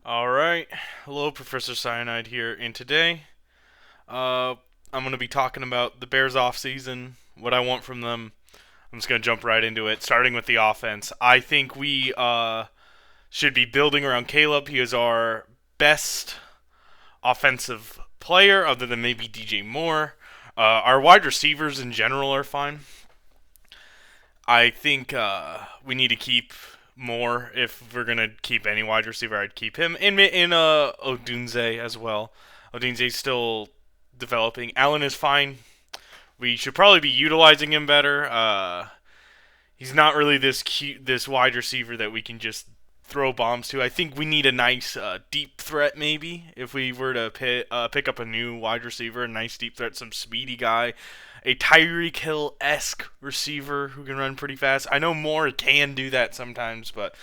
Alright, hello, Professor Cyanide here, and today, I'm going to be talking about the Bears offseason, what I want from them. I'm just going to jump right into it, starting with the offense. I think we should be building around Caleb. He is our best offensive player, other than maybe DJ Moore. Our wide receivers in general are fine. I think we need to keep Moore. If we're gonna keep any wide receiver, I'd keep him. In Odunze as well. Odunze's still developing. Allen is fine. We should probably be utilizing him better. He's not really this wide receiver that we can just throw bombs to. I think we need a nice deep threat, maybe, if we were to pick up a new wide receiver, a nice deep threat, some speedy guy, a Tyreek Hill-esque receiver who can run pretty fast. I know Moore can do that sometimes, but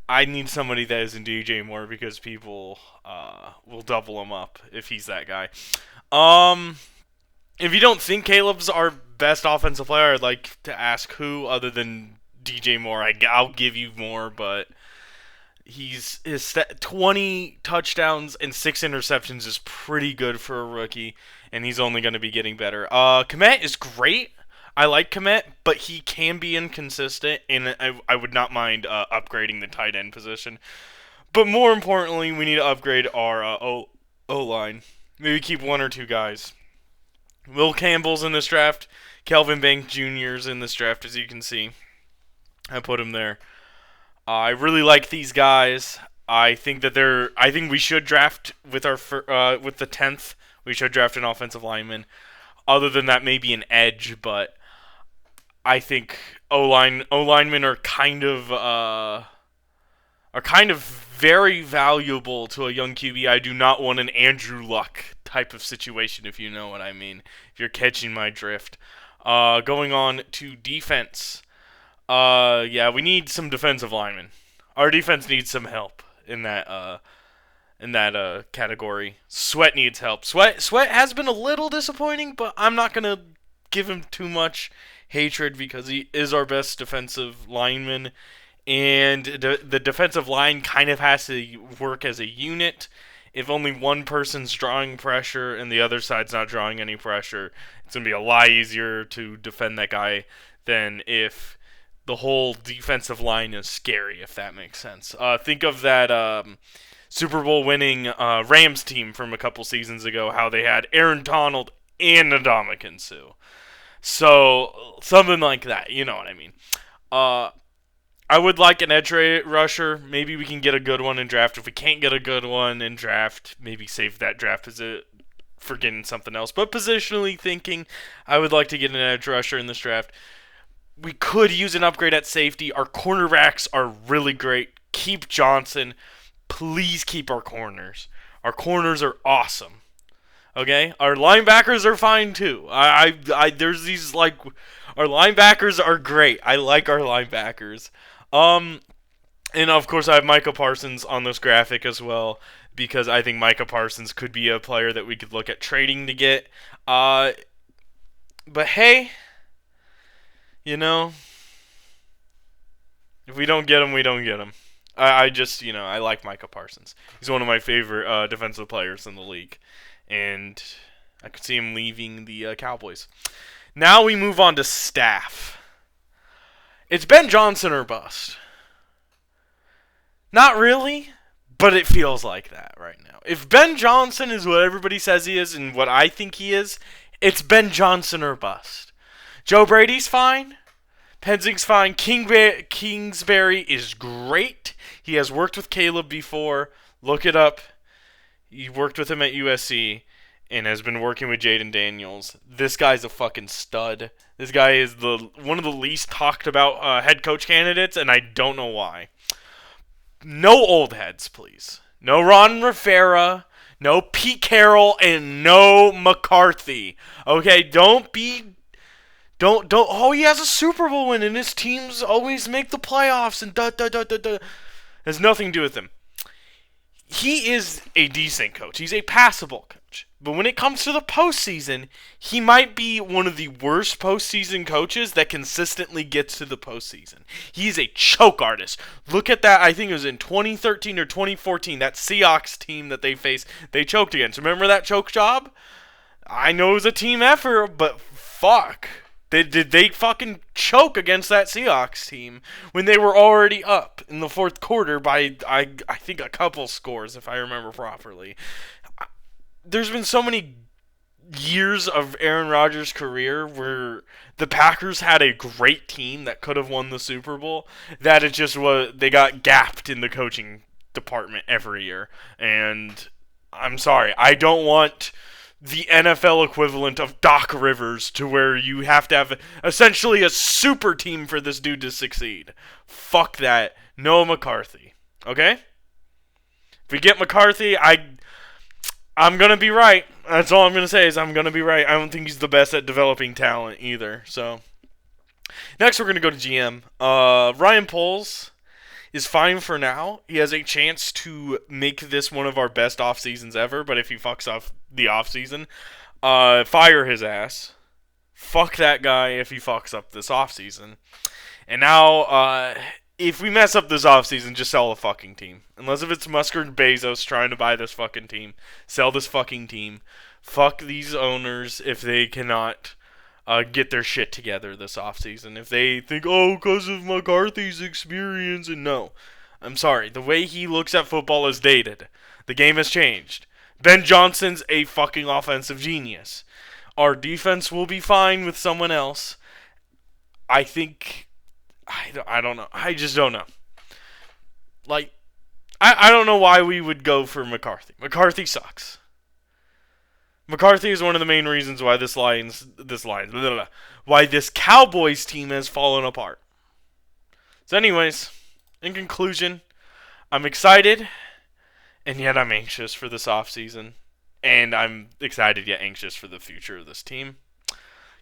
I need somebody that isn't DJ Moore because people will double him up if he's that guy. If you don't think Caleb's our best offensive player, I'd like to ask who other than DJ Moore. I'll give you Moore, but his 20 touchdowns and 6 interceptions is pretty good for a rookie, and he's only going to be getting better. Komet is great. I like Komet, but he can be inconsistent, and I would not mind upgrading the tight end position. But more importantly, we need to upgrade our O-line. Maybe keep one or two guys. Will Campbell's in this draft. Kelvin Banks Jr.'s in this draft, as you can see. I put him there. I really like these guys. I think we should draft with with the 10th. We should draft an offensive lineman. Other than that, maybe an edge, but I think O linemen are kind of very valuable to a young QB. I do not want an Andrew Luck type of situation, if you know what I mean. If you're catching my drift. Going on to defense. Yeah, we need some defensive linemen. Our defense needs some help in that category. Sweat needs help. Sweat has been a little disappointing, but I'm not gonna give him too much hatred because he is our best defensive lineman, and the defensive line kind of has to work as a unit. If only one person's drawing pressure and the other side's not drawing any pressure, it's going to be a lot easier to defend that guy than if the whole defensive line is scary, if that makes sense. Think of that Super Bowl winning Rams team from a couple seasons ago, how they had Aaron Donald and Ndamukong Suh. So, something like that, you know what I mean. I would like an edge rusher. Maybe we can get a good one in draft. If we can't get a good one in draft, maybe save that draft for getting something else. But positionally thinking, I would like to get an edge rusher in this draft. We could use an upgrade at safety. Our cornerbacks are really great. Keep Johnson. Please keep our corners. Our corners are awesome. Okay? Our linebackers are fine too. There's these like our linebackers are great. I like our linebackers. And of course I have Micah Parsons on this graphic as well because I think Micah Parsons could be a player that we could look at trading to get. But hey, you know, if we don't get him, we don't get him. I just, I like Micah Parsons. He's one of my favorite defensive players in the league. And I could see him leaving the Cowboys. Now we move on to staff. It's Ben Johnson or bust. Not really, but it feels like that right now. If Ben Johnson is what everybody says he is and what I think he is, it's Ben Johnson or bust. Joe Brady's fine. Penzing's fine. Kingsbury is great. He has worked with Caleb before. Look it up. He worked with him at USC and has been working with Jaden Daniels. This guy's a fucking stud. This guy is one of the least talked about head coach candidates, and I don't know why. No old heads, please. No Ron Rivera, no Pete Carroll, and no McCarthy. Okay, don't. Oh, he has a Super Bowl win, and his teams always make the playoffs, and Has nothing to do with him. he is a decent coach. He's a passable coach. But when it comes to the postseason, he might be one of the worst postseason coaches that consistently gets to the postseason. He's a choke artist. Look at that. I think it was in 2013 or 2014, that Seahawks team that they faced, they choked against. Remember that choke job? I know it was a team effort, but fuck. Did they fucking choke against that Seahawks team when they were already up in the fourth quarter by, I think, a couple scores, if I remember properly. There's been so many years of Aaron Rodgers' career where the Packers had a great team that could have won the Super Bowl, that it just was, they got gapped in the coaching department every year. And I'm sorry, I don't want the NFL equivalent of Doc Rivers, to where you have to have essentially a super team for this dude to succeed. Fuck that. No McCarthy. Okay? If we get McCarthy, I'm going to be right. That's all I'm going to say, is I'm going to be right. I don't think he's the best at developing talent either. So, next we're going to go to GM. Ryan Poles is fine for now. He has a chance to make this one of our best off seasons ever, but if he fucks up the off season, fire his ass. Fuck that guy if he fucks up this off season. And now, if we mess up this off season, just sell the fucking team. Unless if it's Musker and Bezos trying to buy this fucking team, sell this fucking team. Fuck these owners if they cannot get their shit together this offseason. If they think, oh, because of McCarthy's experience, and no. I'm sorry. The way he looks at football is dated. The game has changed. Ben Johnson's a fucking offensive genius. Our defense will be fine with someone else. I think, I don't know. I just don't know. Like, I don't know why we would go for McCarthy. McCarthy sucks. McCarthy is one of the main reasons why why this Cowboys team has fallen apart. So anyways, in conclusion, I'm excited, and yet I'm anxious for this offseason. And I'm excited yet anxious for the future of this team.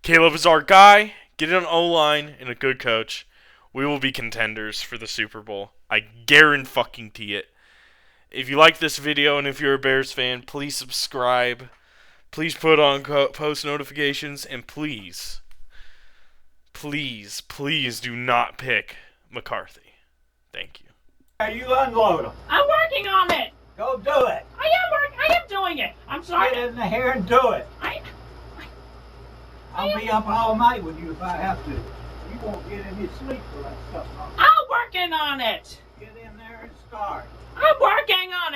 Caleb is our guy. Get an O-line and a good coach. We will be contenders for the Super Bowl. I guarantee it. If you like this video and if you're a Bears fan, please subscribe. Please put on post notifications, and please do not pick McCarthy. Thank you. You unload them. I'm working on it. Go do it. I am doing it. I'm sorry. Get in the hair and do it. I'll be up all night with you if I have to. You won't get any sleep for that stuff. I'm working on it. Get in there and start. I'm working on it.